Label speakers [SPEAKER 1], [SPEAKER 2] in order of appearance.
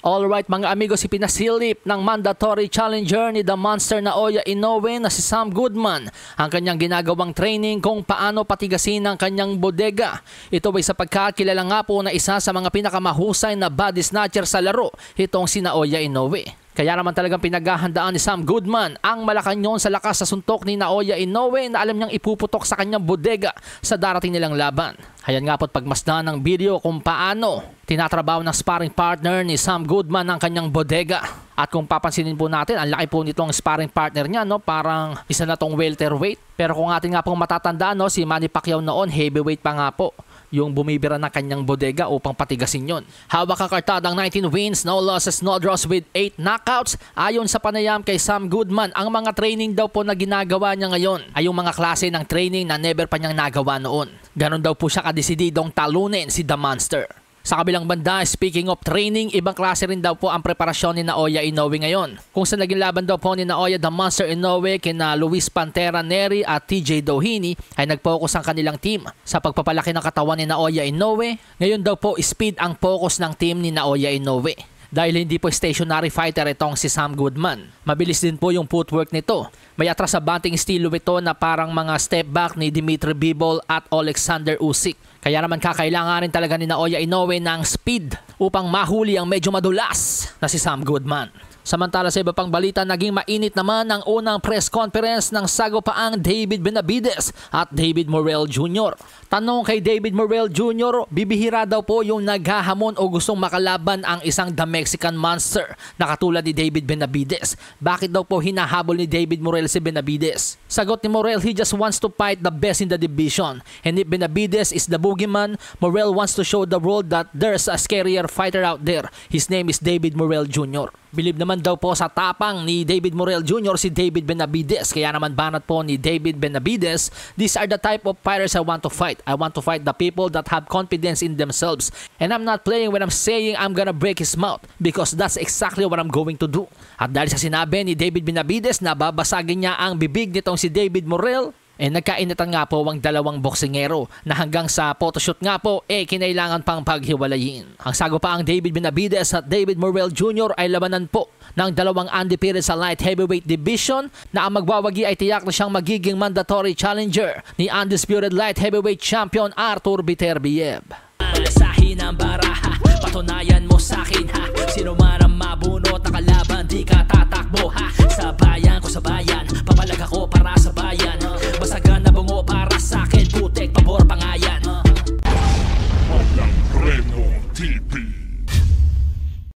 [SPEAKER 1] Alright mga amigos, ipinasilip ng mandatory challenger ni The Monster Naoya Inoue na si Sam Goodman ang kanyang ginagawang training kung paano patigasin ang kanyang bodega. Ito ay sa pagkakilala nga po na isa sa mga pinakamahusay na body snatcher sa laro, itong si Naoya Inoue. Kaya naman talagang pinaghahandaan ni Sam Goodman ang Malacanang sa lakas sa suntok ni Naoya Inoue na alam niyang ipuputok sa kanyang bodega sa darating nilang laban. Ayan nga po't pagmasdan ng video kung paano tinatrabaho ng sparring partner ni Sam Goodman ang kanyang bodega. At kung papansinin po natin, ang laki po nitong sparring partner niya, no? Parang isa na tong welterweight. Pero kung atin nga pong matatandaan, no, si Manny Pacquiao noon, heavyweight pa nga po yung bumibira ng kanyang bodega upang patigasin yon. Hawak ang kartadang 19 wins, no losses, no draws with 8 knockouts. Ayon sa panayam kay Sam Goodman, ang mga training daw po na ginagawa niya ngayon ay yung mga klase ng training na never pa niyang nagawa noon. Ganon daw po siya kadesididong talunin si The Monster. Sa kabilang banda, speaking of training, ibang klase rin daw po ang preparasyon ni Naoya Inoue ngayon. Kung sa naging laban daw po ni Naoya The Monster Inoue kina Luis Pantera Neri at TJ Doheny ay nag-focus ang kanilang team sa pagpapalaki ng katawan ni Naoya Inoue. Ngayon daw po speed ang focus ng team ni Naoya Inoue. Dahil hindi po stationary fighter itong si Sam Goodman. Mabilis din po yung footwork nito. May atras sa banting estilo ito na parang mga step back ni Dmitry Bivol at Alexander Usyk. Kaya naman kakailangan rin talaga ni Naoya Inoue ng speed upang mahuli ang medyo madulas na si Sam Goodman. Samantala sa iba pang balita, naging mainit naman ang unang press conference ng sagopaang David Benavides at David Morrell Jr. Tanong kay David Morrell Jr., bibihira daw po yung naghahamon o gustong makalaban ang isang The Mexican Monster na katulad ni David Benavides. Bakit daw po hinahabol ni David Morrell si Benavides? Sagot ni Morrell, he just wants to fight the best in the division. And if Benavides is the boogeyman, Morrell wants to show the world that there's a scarier fighter out there. His name is David Morrell Jr. Bilib naman daw po sa tapang ni David Morrell Jr. si David Benavides. Kaya naman banat po ni David Benavides, these are the type of fighters I want to fight. I want to fight the people that have confidence in themselves. And I'm not playing when I'm saying I'm gonna break his mouth because that's exactly what I'm going to do. At dahil sa sinabi ni David Benavides na babasagin niya ang bibig nitong si David Morrell, nagkainitan nga po ang dalawang boksingero na hanggang sa photoshoot nga po kinailangan pang paghiwalayin. Ang sagopaang David Benavides at David Morrell Jr. ay labanan po ng dalawang undefeated sa light heavyweight division na ang magwawagi ay tiyak na siyang magiging mandatory challenger ni undisputed light heavyweight champion Artur Beterbiev. Sa hinang baraha, patunayan mo sa akin